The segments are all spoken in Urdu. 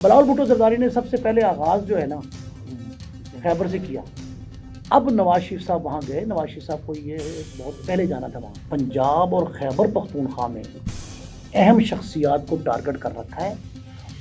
بلاول بھٹو زرداری نے سب سے پہلے آغاز جو ہے نا خیبر سے کیا. اب نواز شریف صاحب وہاں گئے. نواز شریف صاحب کو یہ بہت پہلے جانا تھا وہاں. پنجاب اور خیبر پختونخوا میں اہم شخصیات کو ٹارگٹ کر رکھا ہے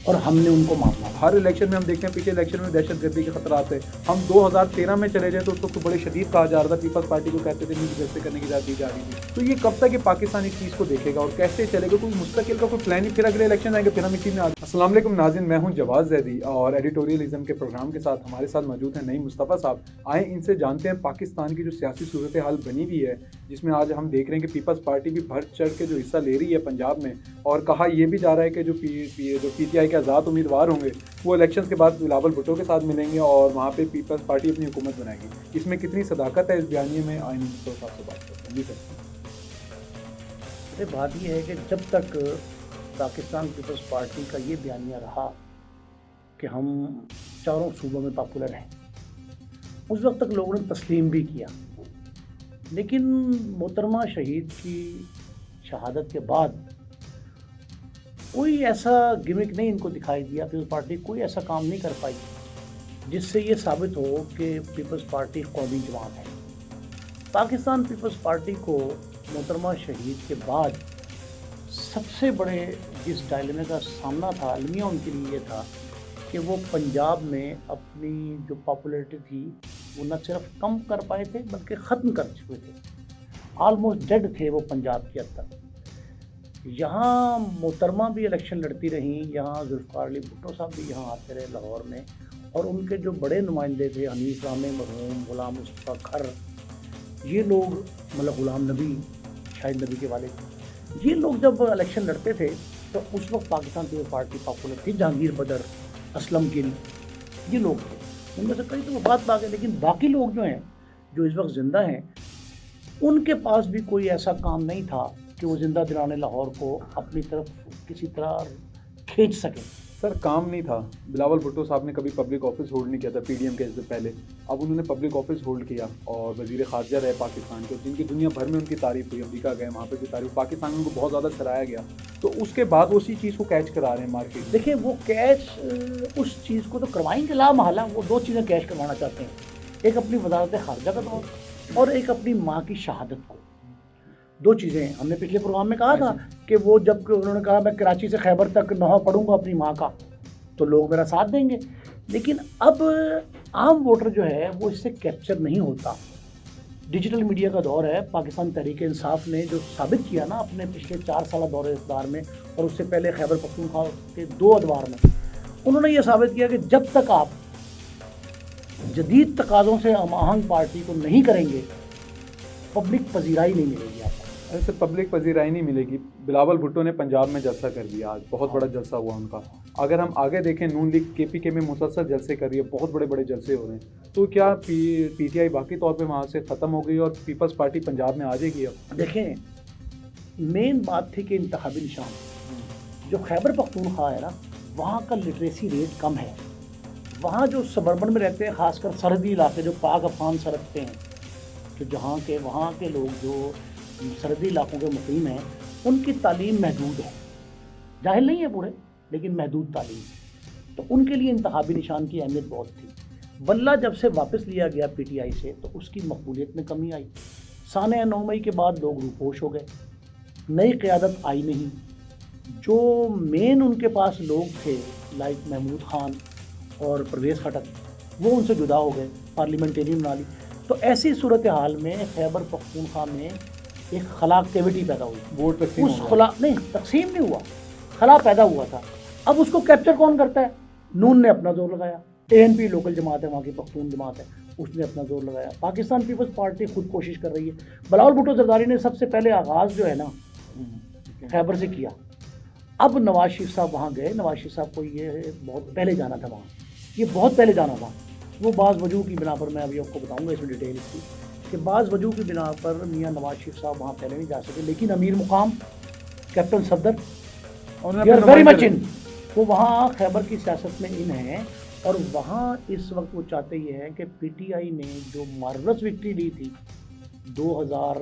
اور ہم نے ان کو مارنا. ہر الیکشن میں ہم دیکھتے ہیں پیچھے الیکشن میں دہشت گردی کے خطرات ہے. ہم 2013 میں چلے جائیں تو اس کو بڑے شدید کہا جا رہا تھا. پیپلز پارٹی کو کہتے تھے نیچ جیسے کرنے کی اجازت دی جا رہی تھی. تو یہ کب تک یہ پاکستان اس چیز کو دیکھے گا اور کیسے چلے گا؟ کوئی مستقل کا کوئی پلان ہی پھر اگلے الیکشن آئیں گے پھر ہم اسی میں السلام علیکم ناظرین، میں ہوں جواز زیدی اور ایڈیٹوریلزم کے پروگرام کے ساتھ ہمارے ساتھ موجود ہیں نعیم مصطفیٰ صاحب. آئیں ان سے جانتے ہیں پاکستان کی جو سیاسی صورتحال بنی ہوئی ہے، جس میں آج ہم دیکھ رہے ہیں کہ پیپلز پارٹی بھی بڑھ چڑھ کے جو حصہ لے رہی ہے پنجاب میں، اور کہا یہ بھی جا رہا ہے کہ جو پی ٹی آئی کے آزاد امیدوار ہوں گے وہ الیکشنز کے بعد بلاول بھٹو کے ساتھ ملیں گے اور وہاں پہ پیپلز پارٹی اپنی حکومت بنائے گی. اس میں کتنی صداقت ہے اس بیانیے میں؟ آئین مصطفیٰ صاحب سے بات کرتے ہیں. جی سر، بات یہ ہے کہ جب تک پاکستان پیپلز پارٹی کا یہ بیانیہ رہا کہ ہم چاروں صوبوں میں پاپولر ہیں، اس وقت تک لوگوں نے تسلیم بھی کیا. لیکن محترمہ شہید کی شہادت کے بعد کوئی ایسا گمک نہیں ان کو دکھائی دیا. پیپلز پارٹی کوئی ایسا کام نہیں کر پائی جس سے یہ ثابت ہو کہ پیپلز پارٹی قومی جماعت ہے. پاکستان پیپلز پارٹی کو محترمہ شہید کے بعد سب سے بڑے جس ڈائلمے کا سامنا تھا المیہ ان کے لیے یہ تھا کہ وہ پنجاب میں اپنی جو پاپولیرٹی تھی وہ نہ صرف کم کر پائے تھے بلکہ ختم کر چکے تھے. آلموسٹ ڈیڈ تھے وہ پنجاب کے اندر. یہاں محترمہ بھی الیکشن لڑتی رہیں، یہاں ذوالفقار علی بھٹو صاحب بھی یہاں آتے رہے لاہور میں، اور ان کے جو بڑے نمائندے تھے حنیف رام مرحوم، غلام مصطفیٰ کھر، یہ لوگ مطلب غلام نبی شاہد نبی کے والد، یہ لوگ جب الیکشن لڑتے تھے تو اس وقت پاکستان پیپلز پارٹی پاپولر تھی. جہانگیر بدر، اسلم گل، یہ لوگ تھے. ان میں سے کئی تو وفات پا گئے، لیکن باقی لوگ جو ہیں جو اس وقت زندہ ہیں ان کے پاس بھی کوئی ایسا کام نہیں تھا کہ وہ زندہ دلانے لاہور کو اپنی طرف کسی طرح کھینچ سکیں. سر، کام نہیں تھا. بلاول بھٹو صاحب نے کبھی پبلک آفس ہولڈ نہیں کیا تھا پی ڈی ایم کے سے پہلے. اب انہوں نے پبلک آفس ہولڈ کیا اور وزیر خارجہ رہے پاکستان کے، جن کی دنیا بھر میں ان کی تعریف ہوئی. امریکہ گئے، وہاں پہ بھی تعریف، پاکستان میں ان کو بہت زیادہ سراہا گیا. تو اس کے بعد اسی چیز کو کیچ کرا رہے ہیں مارکیٹ. دیکھیں وہ کیچ اس چیز کو تو کروائیں گے لا محالہ. وہ دو چیزیں کیچ کروانا چاہتے ہیں، ایک اپنی وزارت خارجہ کا دور اور ایک اپنی ماں کی شہادت کو. دو چیزیں ہم نے پچھلے پروگرام میں کہا تھا کہ وہ جب کہ انہوں نے کہا میں کراچی سے خیبر تک نوحہ پڑھوں گا اپنی ماں کا تو لوگ میرا ساتھ دیں گے. لیکن اب عام ووٹر جو ہے وہ اس سے کیپچر نہیں ہوتا. ڈیجیٹل میڈیا کا دور ہے. پاکستان تحریک انصاف نے جو ثابت کیا نا اپنے پچھلے 4 سالہ دور اقتدار میں اور اس سے پہلے خیبر پختونخوا کے 2 ادوار میں، انہوں نے یہ ثابت کیا کہ جب تک آپ جدید تقاضوں سے ہم آہنگ پارٹی کو نہیں کریں گے پبلک پذیرائی نہیں ملے گی آپ کو. ایسے پبلک پذیرائی نہیں ملے گی. بلاول بھٹو نے پنجاب میں جلسہ کر دیا، آج بہت بڑا جلسہ ہوا ان کا. اگر ہم آگے دیکھیں نون لیگ کے پی کے میں مسلسل جلسے کر رہی ہے، بہت بڑے بڑے جلسے ہو رہے ہیں. تو کیا پی ٹی آئی باقی طور پہ وہاں سے ختم ہو گئی اور پیپلز پارٹی پنجاب میں آ جائے گی؟ اب دیکھیں مین بات تھی کہ انتخابی نشان جو خیبر پختونخوا ہے نا وہاں کا لٹریسی ریٹ کم ہے. وہاں جو سبربن میں رہتے ہیں، خاص کر سرحدی علاقے جو پاک افغان سرحد پہ ہیں، جو جہاں کے وہاں کے لوگ جو سرحدی علاقوں کے مقیم ہیں، ان کی تعلیم محدود ہے. جاہل نہیں ہے پورے، لیکن محدود تعلیم. تو ان کے لیے انتخابی نشان کی اہمیت بہت تھی. بلہ جب سے واپس لیا گیا پی ٹی آئی سے تو اس کی مقبولیت میں کمی آئی. سانحہ 9 مئی کے بعد لوگ روپوش ہو گئے، نئی قیادت آئی نہیں. جو مین ان کے پاس لوگ تھے لائک محمود خان اور پرویز خٹک، وہ ان سے جدا ہو گئے، پارلیمنٹیرین بنا لی. تو ایسی صورتحال میں خیبر پختونخوا میں ایک خلا ایکٹیویٹی پیدا ہوئی. ووٹ تقسیم اس خلا نہیں تقسیم نہیں ہوا، خلا پیدا ہوا تھا. اب اس کو کیپچر کون کرتا ہے؟ نون نے اپنا زور لگایا. اے این پی لوکل جماعت ہے، وہاں کی پختون جماعت ہے، اس نے اپنا زور لگایا. پاکستان پیپلز پارٹی خود کوشش کر رہی ہے. بلاول بھٹو زرداری نے سب سے پہلے آغاز جو ہے نا خیبر سے کیا. اب نواز شریف صاحب وہاں گئے. نواز شریف صاحب کو یہ بہت پہلے جانا تھا وہاں، یہ بہت پہلے جانا تھا. وہ بعض وجوہ کی بنا پر میں ابھی آپ کو بتاؤں گا اس میں ڈیٹیل اس کی کہ بعض وجوہ کی بنا پر میاں نواز شریف صاحب وہاں پہلے نہیں جا سکے. لیکن امیر مقام کیپٹن صفدر ویری مچ ان، وہ وہاں خیبر کی سیاست میں ان ہیں. اور وہاں اس وقت وہ چاہتے یہ ہیں کہ پی ٹی آئی نے جو مارولس وکٹری لی تھی 2000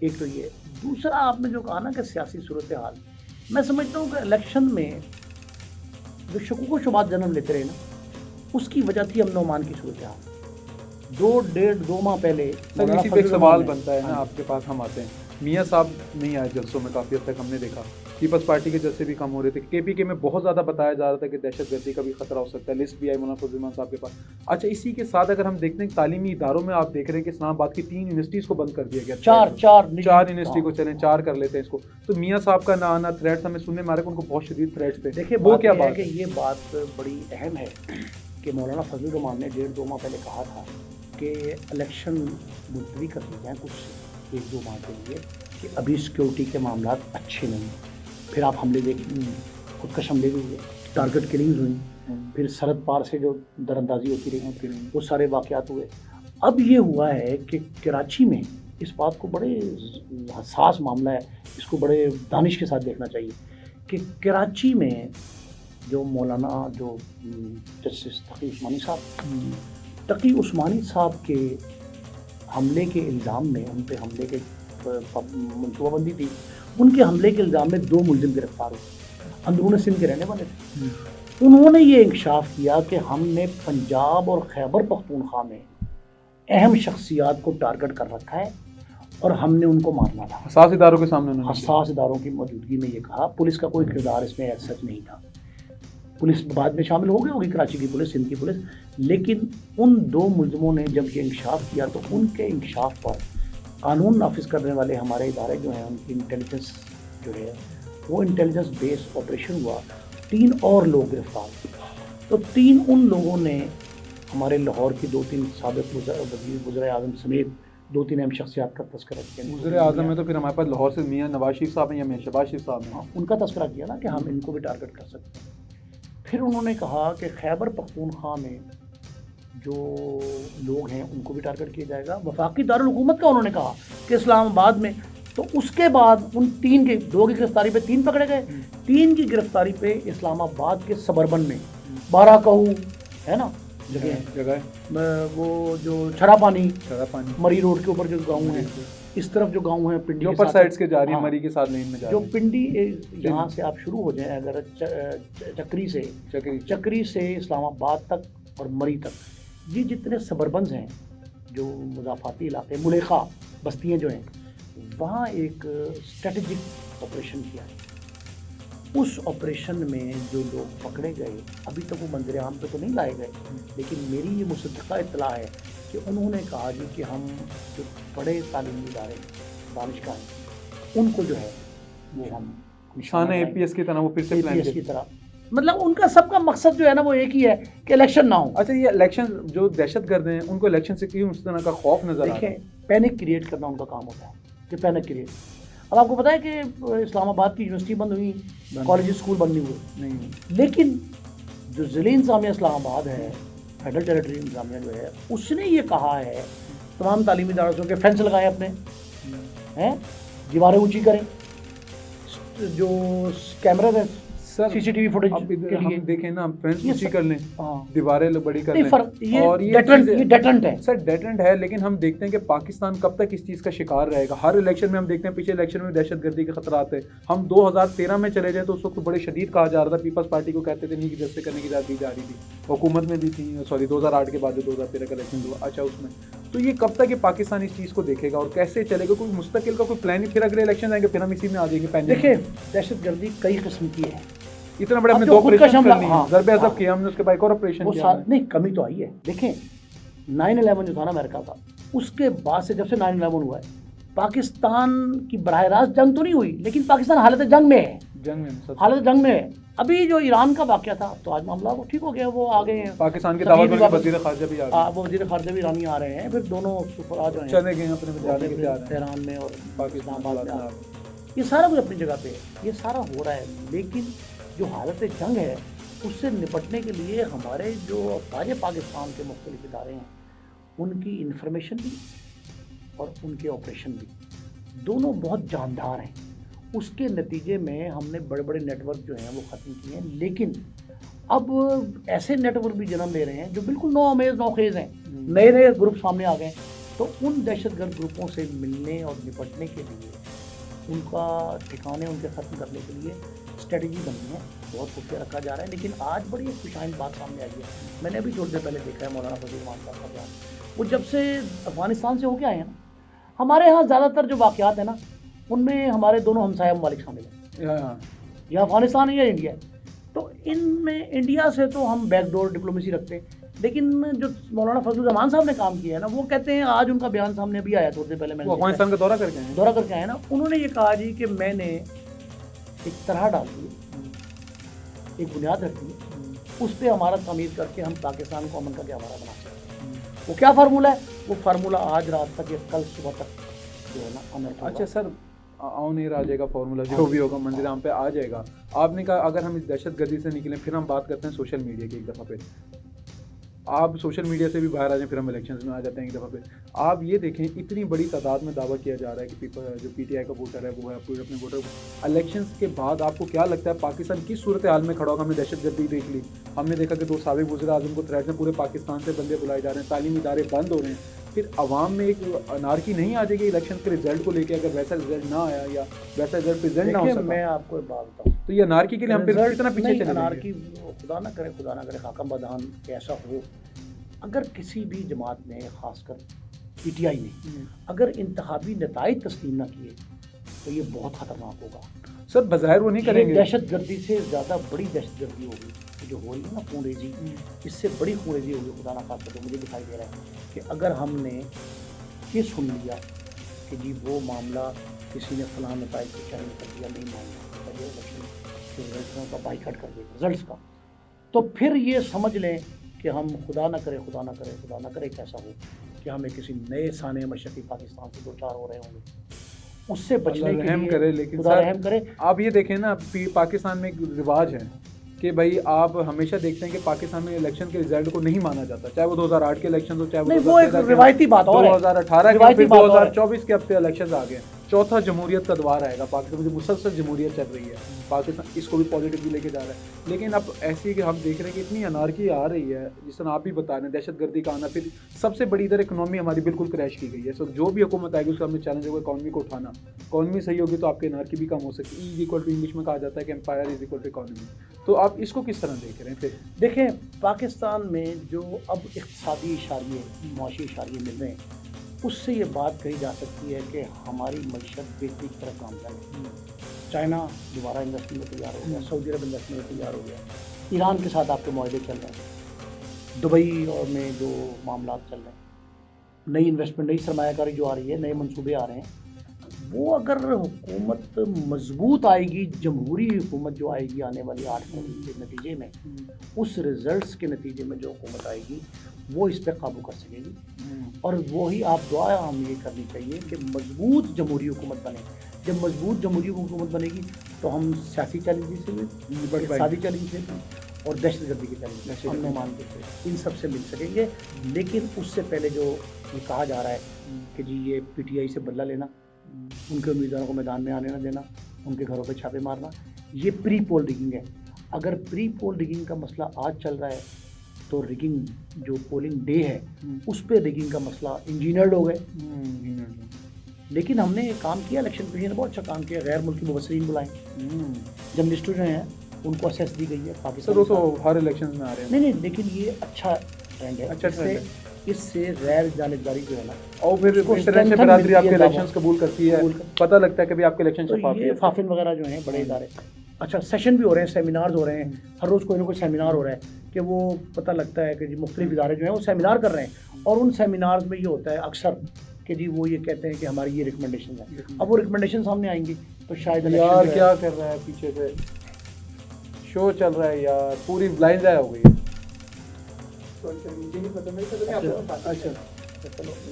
ایک تو یہ دوسرا آپ نے جو کہا نا کہ سیاسی صورتحال، میں سمجھتا ہوں کہ الیکشن میں جو شکوک و شبہات جنم لیتے رہے نا، اس کی وجہ تھی امن و امان کی صورتحال. 2 ماہ پہلے سر اسی پہ ایک سوال بنتا ہے نا، آپ کے پاس ہم آتے ہیں، میاں صاحب نہیں آئے جلسوں میں، کافی حد تک ہم نے دیکھا پیپلز پارٹی کے جلسے بھی کم ہو رہے تھے. کے پی کے میں بہت زیادہ بتایا جا رہا تھا کہ دہشت گردی کا بھی خطرہ ہو سکتا ہے، لسٹ بھی آئی مولانا فضل الرحمان صاحب کے پاس. اچھا اسی کے ساتھ اگر ہم دیکھتے ہیں تعلیمی اداروں میں آپ دیکھ رہے ہیں کہ اسلام آباد کی 3 یونیورسٹیز کو بند کر دیا گیا، 4 یونیورسٹی کو چلیں 4 کر لیتے ہیں اس کو. تو میاں صاحب کا نہ آنا، تھریٹس ہمیں سننے میں آ رہے کہ ان کو بہت شدید تھریٹس تھے. دیکھیے وہ کیا بات بات ہے کہ یہ بات بڑی اہم ہے کہ مولانا فضل الرحمان نے 1.5-2 ماہ پہلے کہا تھا کہ الیکشن ملتوی کر دی جائیں کچھ 1-2 ماہ کے لیے کہ ابھی سیکورٹی کے معاملات اچھے نہیں ہیں. پھر آپ حملے دیکھیں، خودکش حملے بھی ہوئے، ٹارگٹ کلنگز ہوئیں، پھر سرحد پار سے جو در اندازی ہوتی رہی وہ سارے واقعات ہوئے. اب یہ ہوا ہے کہ کراچی میں اس بات کو بڑے حساس معاملہ ہے، اس کو بڑے دانش کے ساتھ دیکھنا چاہیے کہ کراچی میں جو مولانا جو جسٹس تقی عثمانی صاحب کے حملے کے الزام میں، ان پہ حملے کے منصوبہ بندی تھی، ان کے حملے کے الزام میں 2 ملزم گرفتار ہوئے، اندرون سندھ کے رہنے والے تھے. انہوں نے یہ انکشاف کیا کہ ہم نے پنجاب اور خیبر پختونخوا میں اہم شخصیات کو ٹارگٹ کر رکھا ہے اور ہم نے ان کو مارنا تھا. حساس اداروں کے سامنے حساس اداروں کی موجودگی میں یہ کہا. پولیس کا کوئی کردار اس میں سچ نہیں تھا، پولیس بعد میں شامل ہو گئی ہوگی، کراچی کی پولیس، سندھ کی پولیس، لیکن ان 2 ملزموں نے جب یہ انکشاف کیا تو ان کے انکشاف پر قانون نافذ کرنے والے ہمارے ادارے جو ہیں، ان کی انٹیلیجنس جو ہے وہ انٹیلیجنس بیس آپریشن ہوا، 3 اور لوگ گرفتار ہوئے. تو 3 ان لوگوں نے ہمارے لاہور کی 2-3 سابق وزراء اعظم سمیت 2-3 اہم شخصیات کا تذکرہ کیا. وزیر اعظم میں تو پھر ہمارے پاس لاہور سے میاں نواز شریف صاحب ہیں یا میاں شہباز شریف صاحب ہیں، ان کا تذکرہ کیا نا کہ ہم ان کو بھی ٹارگٹ کر سکتے ہیں. پھر انہوں نے کہا کہ خیبر پختونخوا میں جو لوگ ہیں ان کو بھی ٹارگٹ کیا جائے گا. وفاقی دارالحکومت کا انہوں نے کہا کہ اسلام آباد میں. تو اس کے بعد ان 2 کی گرفتاری پہ 3 پکڑے گئے. 3 کی گرفتاری پہ اسلام آباد کے سبربن میں 12 کہو ہے نا جگہ وہ جو چھرا پانی مری روڈ کے اوپر جو گاؤں ہیں، اس طرف جو گاؤں ہیں پنڈی اوپر سائڈز کے جا رہی ہیں، مری کے ساتھ لین میں جا رہی ہیں، جو پنڈی یہاں سے آپ شروع ہو جائیں اگر چکری سے اسلام آباد تک اور مری تک، یہ جتنے سبربنز ہیں جو مضافاتی علاقے، ملیخا بستیاں جو ہیں، وہاں ایک اسٹریٹجک آپریشن کیا ہے. اس آپریشن میں جو لوگ پکڑے گئے ابھی تک وہ منظر عام پہ تو نہیں لائے گئے، لیکن میری یہ مصدقہ اطلاع ہے کہ انہوں نے کہا جی کہ ہم جو بڑے تعلیمی ادارے دانشگاہ ہیں ان کو جو ہے وہ ہم نشانہ اے پی ایس کی طرح، وہ پھر سے پلان کی طرح، مطلب ان کا سب کا مقصد جو ہے نا وہ ایک ہی ہے کہ الیکشن نہ ہو. اچھا یہ الیکشن جو دہشت گرد ہیں ان کو الیکشن سے کیوں اس طرح کا خوف نظر آتا ہے؟ دیکھیں پینک کریٹ کرنا ان کا کام ہوتا ہے کہ پینک کریٹ. اب آپ کو پتہ ہے کہ اسلام آباد کی یونیورسٹی بند ہوئی، کالج اسکول بند نہیں ہوئے، لیکن جو ضلع انتظامیہ اسلام آباد ہے، فیڈرل ٹیریٹری انتظامیہ جو ہے، اس نے یہ کہا ہے تمام تعلیمی اداروں کے فینس لگائیں، اپنے ہیں دیواریں اونچی کریں، جو کیمرہ سی سی ٹی وی فوٹیج ہم دیکھیں نا، فینس اونچی کر لیں، دیواریں بڑی کر لیں، اور یہ ڈیٹرنٹ ہے سر، ڈیٹرنٹ ہے. لیکن ہم دیکھتے ہیں کہ پاکستان کب تک اس چیز کا شکار رہے گا. ہر الیکشن میں ہم دیکھتے ہیں، پچھلے الیکشن میں دہشت گردی کے خطرات ہیں. ہم 2013 میں چلے جائیں تو اس وقت بڑے شدید کہا جا رہا تھا، پیپلز پارٹی کو کہتے تھے نہیں کہ جیسے کرنے کی اجازت دی جا رہی تھی، حکومت میں بھی تھی، 2008 کے بعد 2013 کا الیکشن ہوا. اچھا اس میں تو یہ کب تک یہ پاکستان اس چیز کو دیکھے گا اور کیسے چلے گا؟ کوئی مستقل کا کوئی پلان ہی؟ پھر اگلے الیکشن آئیں گے پھر ہم اسی میں آ جائیں گے. دیکھیں دہشت گردی کئی قسم کی ہے، اتنا بڑے ہم نے 2 آپریشن کر لی، ضرب عضب کیا ہم نے، اس کے بعد ایک اور آپریشن کیا. نہیں کمی تو آئی ہے. دیکھیں 9/11 جو تھا نا امریکہ کا، اس کے بعد سے جب سے 9/11 ہوا ہے، پاکستان کی براہ راست جنگ تو نہیں ہوئی، لیکن پاکستان حالت جنگ میں ہے، حالت جنگ میں ہے. ابھی جو ایران کا واقعہ تھا تو آج معاملہ وہ ٹھیک ہو گیا، وہ آ گئے ہیں. پاکستان کے دعوت میں وزیر خارجہ بھی آ گئے، وہ وزیر خارجہ بھی ایرانی آ رہے ہیں. پھر دونوں سفراء جو ہیں چلے گئے اپنے جانے کے تیار ہیں، تہران میں اور پاکستان میں. یہ سارا کچھ اپنی جگہ پہ ہے، یہ سارا ہو رہا ہے. لیکن جو حالت جنگ ہے اس سے نپٹنے کے لیے ہمارے جو فوج پاکستان کے مختلف ادارے ہیں، ان کی انفارمیشن بھی اور ان کے آپریشن بھی دونوں بہت جاندار ہیں. اس کے نتیجے میں ہم نے بڑے بڑے نیٹ ورک جو ہیں وہ ختم کیے ہیں، لیکن اب ایسے نیٹ ورک بھی جنم لے رہے ہیں جو بالکل نو خیز ہیں. نئے گروپ سامنے آ گئے تو ان دہشت گرد گروپوں سے ملنے اور نپٹنے کے لیے ان کا ٹھکانے ان کے ختم کرنے کے لیے اسٹریٹجی بنی ہے، بہت خفیہ رکھا جا رہا ہے. لیکن آج بڑی ایک خوشائن بات سامنے آئی ہے. میں نے ابھی تھوڑی دیر پہلے دیکھا ہے مولانا فضل الرحمان صاحب کا بیان. وہ جب سے افغانستان سے ہو کے آئے ہیں نا، ہمارے ہاں زیادہ تر جو واقعات ہیں نا ان میں ہمارے دونوں ہمسایہ ممالک شامل ہیں، یا افغانستان ہے یا انڈیا ہے. تو ان میں انڈیا سے تو ہم بیک ڈور ڈپلومیسی رکھتے ہیں، لیکن جو مولانا فضل الرحمان صاحب نے کام کیا ہے نا، وہ کہتے ہیں، آج ان کا بیان سامنے ابھی آیا تھوڑی دیر پہلے، میں نے افغانستان کا دورہ کر کے ہیں. دورہ کر کے آئے نا، انہوں نے یہ کہا جی کہ میں نے ایک طرح ڈال دی، ایک بنیاد رکھ دی، اس پہ ہمارا تعمیر کر کے ہم پاکستان کو امن کا گہوارہ بنا سکتے ہیں. وہ کیا فارمولہ ہے؟ وہ فارمولہ آج رات تک یا کل صبح تک جو ہے نا انرتھ ہوگا. اچھا سر، آن ایئر آ جائے گا فارمولا جو بھی ہوگا، منزل عام پہ آ جائے گا. آپ نے کہا اگر ہم اس دہشت گردی سے نکلیں، پھر ہم بات کرتے ہیں سوشل میڈیا کی ایک دفعہ پہ. آپ سوشل میڈیا سے بھی باہر آ جائیں، پھر ہم الیکشنز میں آ جاتے ہیں ایک دفعہ پہ. آپ یہ دیکھیں اتنی بڑی تعداد میں دعویٰ کیا جا رہا ہے کہ جو پی ٹی آئی کا ووٹر ہے وہ ہے پورے اپنے ووٹر کو. الیکشنز کے بعد آپ کو کیا لگتا ہے پاکستان کس صورتحال میں کھڑا ہوگا؟ ہم نے دہشت گردی دیکھ لی، ہم نے دیکھا کہ 2 سابق وزیر اعظم کو تھریٹ میں پورے پاکستان سے بندے بلائے جا رہے ہیں، تعلیمی ادارے بند ہو رہے ہیں. پھر عوام میں ایک انارکی نہیں آ جائے گی الیکشن کے رزلٹ کو لے کے؟ اگر ویسا رزلٹ نہ آیا یا ویسا رزلٹ پریزنٹ نہ ہو سکا، میں آپ کو ایک بات بتاؤں، تو یہ انارکی کے لیے ہم پھر کتنا پیچھے چلے جائیں گے؟ انارکی خدا نہ کرے خاکم بدہان کہ ایسا ہو. اگر کسی بھی جماعت نے، خاص کر پی ٹی آئی نے، اگر انتخابی نتائج تسلیم نہ کیے تو یہ بہت خطرناک ہوگا. سر بظاہر وہ نہیں کریں گے. دہشت گردی سے زیادہ بڑی دہشت گردی ہوگی جو ہو رہی ہے نا، خون ریزی، اس سے بڑی خون ریزی ہوگی. خدا نہ خاص کر مجھے دکھائی دے رہا ہے کہ اگر ہم نے یہ سن لیا کہ جی وہ معاملہ کسی نے فلاں نتائج کو چیلنج کر دیا، نہیں ماننا رزلٹوں کا بائیکاٹ کر دیا رزلٹس کا، تو پھر یہ سمجھ لیں کہ ہم خدا نہ کرے کیسا ہو کہ ہمیں کسی نئے سانحے مشرقی پاکستان سے 2-4 ہو رہے ہوں گے. اس سے بچنے کے رحم لیے کرے. لیکن خدا رحم کرے. آپ یہ دیکھیں نا، پاکستان میں ایک رواج ہے کہ بھائی آپ ہمیشہ دیکھتے ہیں کہ پاکستان میں الیکشن کے رزلٹ کو نہیں مانا جاتا، چاہے وہ 2008 کے الیکشن ہو، چاہے وہ ایک روایتی بات اور ہے، 2018 کے، پھر 2024 کے اب الیکشن آ گئے. چوتھا جمہوریت کا دوار آئے گا پاکستان میں، مسلسل جمہوریت چل رہی ہے پاکستان، اس کو بھی پازیٹیولی لے کے جا رہا ہے. لیکن اب ایسی کہ ہم دیکھ رہے ہیں کہ اتنی انارکی آ رہی ہے، جس طرح آپ بھی بتا رہے ہیں، دہشت گردی کا آنا، پھر سب سے بڑی ادھر اکنامی ہماری بالکل کریش کی گئی ہے. سو جو بھی حکومت آئے گی اس کا ہمیں چیلنج ہوگا اکانومی کو اٹھانا. اکانومی صحیح ہوگی تو آپ کی انارکی بھی کم ہو سکتی ہے. انگلش میں کہا جاتا ہے کہ empire is equal to economy. تو آپ اس کو کس طرح دیکھ رہے ہیں؟ پھر دیکھیں پاکستان میں جو اب اقتصادی اشاریے، معاشی اشاریے مل رہے ہیں، اس سے یہ بات کہی جا سکتی ہے کہ ہماری معیشت بہتری کی طرف گامزن ہے. چائنا دوبارہ انویسٹمنٹ میں تیار ہو گیا، سعودی عرب انویسٹمنٹ میں تیار ہو گیا، ایران کے ساتھ آپ کے معاہدے چل رہے ہیں، دبئی اور میں جو معاملات چل رہے ہیں، نئی انویسٹمنٹ، نئی سرمایہ کاری جو آ رہی ہے، نئے منصوبے آ رہے ہیں. وہ اگر حکومت مضبوط آئے گی، جمہوری حکومت جو آئے گی آنے والی 8 مہینے کے نتیجے میں، اس رزلٹس کے نتیجے میں جو حکومت آئے گی وہ اس پہ قابو کر سکے گی. اور وہی آپ دعا ہم یہ کرنی چاہیے کہ مضبوط جمہوری حکومت بنے. جب مضبوط جمہوری حکومت بنے گی تو ہم سیاسی چیلنجز سے بھی، اقتصادی چیلنج سے بھی، اور دہشت گردی کے چیلنج، امن و امان کے، ان سب سے مل سکیں گے. لیکن اس سے پہلے جو یہ کہا جا رہا ہے کہ جی یہ پی ٹی آئی سے بدلہ لینا، ان کے امیدواروں کو میدان میں آنے نہ دینا، ان کے گھروں پہ چھاپے مارنا، یہ پری پول ریگنگ ہے. اگر پری پول ریگنگ کا مسئلہ آج چل رہا ہے تو ریگنگ جو پولنگ ڈے ہے اس پہ ریگنگ کا مسئلہ انجینئرڈ ہو گئے. لیکن ہم نے کام کیا، الیکشن کمیشن نے بہت اچھا کام کیا، غیر ملکی مبصرین بلائیں، جرنلسٹ جو ہیں ان کو اسیس دی گئی ہے. پاکستان تو ہر الیکشن میں آ رہے ہیں. نہیں، لیکن یہ اچھا ٹرینڈ ہے. اچھا ٹرینڈ ہے. اس سے غیر جانبداری جو ہے نا، اور پھر انٹرنیشنل برادری آپ کے الیکشنز قبول کرتی ہے، پتہ لگتا ہے کہ بھی آپ کے الیکشن شفاف ہیں. فافن وغیرہ جو ہیں بڑے ادارے، اچھا سیشن بھی ہو رہے ہیں، سیمینارز ہو رہے ہیں، ہر روز کوئی نہ کوئی سیمینار ہو رہا ہے کہ وہ پتہ لگتا ہے کہ جی مختلف ادارے جو ہیں وہ سیمینار کر رہے ہیں. اور ان سیمینارز میں یہ ہوتا ہے اکثر کہ جی وہ یہ کہتے ہیں کہ ہماری یہ ریکمنڈیشن ہے. اب وہ ریکمنڈیشن سامنے آئیں گی تو شاید یار کیا کر رہا ہے پیچھے سے شو چل رہا ہے یار، پوری بلائنڈ ضائع ہو گئی ہے. اچھا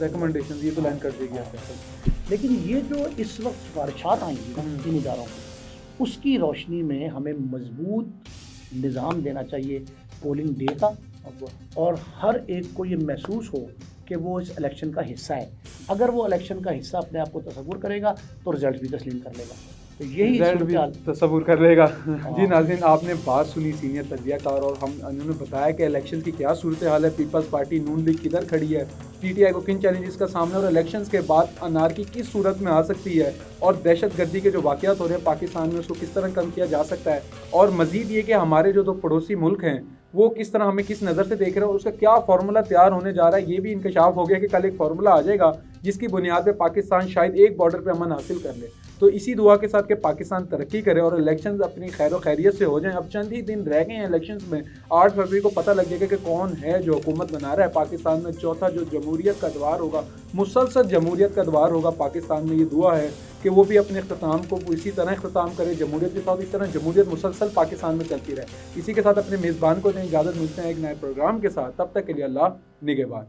ریکمنڈیشن یہ تو لائن کر دے گی. لیکن یہ جو اس وقت سفارشات آئیں گی ان اداروں کو، اس کی روشنی میں ہمیں مضبوط نظام دینا چاہیے پولنگ ڈے کا، اور ہر ایک کو یہ محسوس ہو کہ وہ اس الیکشن کا حصہ ہے. اگر وہ الیکشن کا حصہ اپنے آپ کو تصور کرے گا تو رزلٹ بھی تسلیم کر لے گا. تو یہی رزلٹ بھی صورتحال تصور کر لے گا. ہاں. جی ناظرین، آپ نے بات سنی سینئر تجزیہ کار، اور انہوں نے بتایا کہ الیکشن کی کیا صورتحال ہے، پیپلز پارٹی نون لیگ کدھر کھڑی ہے، پی ٹی آئی کو کن چیلنجز کا سامنا، اور الیکشنز کے بعد انارکی کس صورت میں آ سکتی ہے، اور دہشت گردی کے جو واقعات ہو رہے ہیں پاکستان میں اس کو کس طرح کم کیا جا سکتا ہے، اور مزید یہ کہ ہمارے جو دو پڑوسی ملک ہیں وہ کس طرح ہمیں کس نظر سے دیکھ رہے ہیں، اور اس کا کیا فارمولہ تیار ہونے جا رہا ہے. یہ بھی انکشاف ہو گیا کہ کل ایک فارمولہ آ جائے گا جس کی بنیاد پہ پاکستان شاید ایک بارڈر پہ امن حاصل کر لے. تو اسی دعا کے ساتھ کہ پاکستان ترقی کرے اور الیکشنز اپنی خیر و خیریت سے ہو جائیں. اب چند ہی دن رہ گئے ہیں الیکشنز میں، 8 فروری کو پتہ لگ جائے گا کہ کون ہے جو حکومت بنا رہا ہے پاکستان میں. چوتھا جو جمہوریت کا ادوار ہوگا، مسلسل جمہوریت کا ادوار ہوگا پاکستان میں. یہ دعا ہے کہ وہ بھی اپنے اختتام کو اسی طرح اختتام کرے جمہوریت کے ساتھ، اس طرح جمہوریت مسلسل پاکستان میں چلتی رہے. اسی کے ساتھ اپنے میزبان کو دیں اجازت، ملتے ہیں ایک نئے پروگرام کے ساتھ. تب تک کے لیے اللہ نگہبان.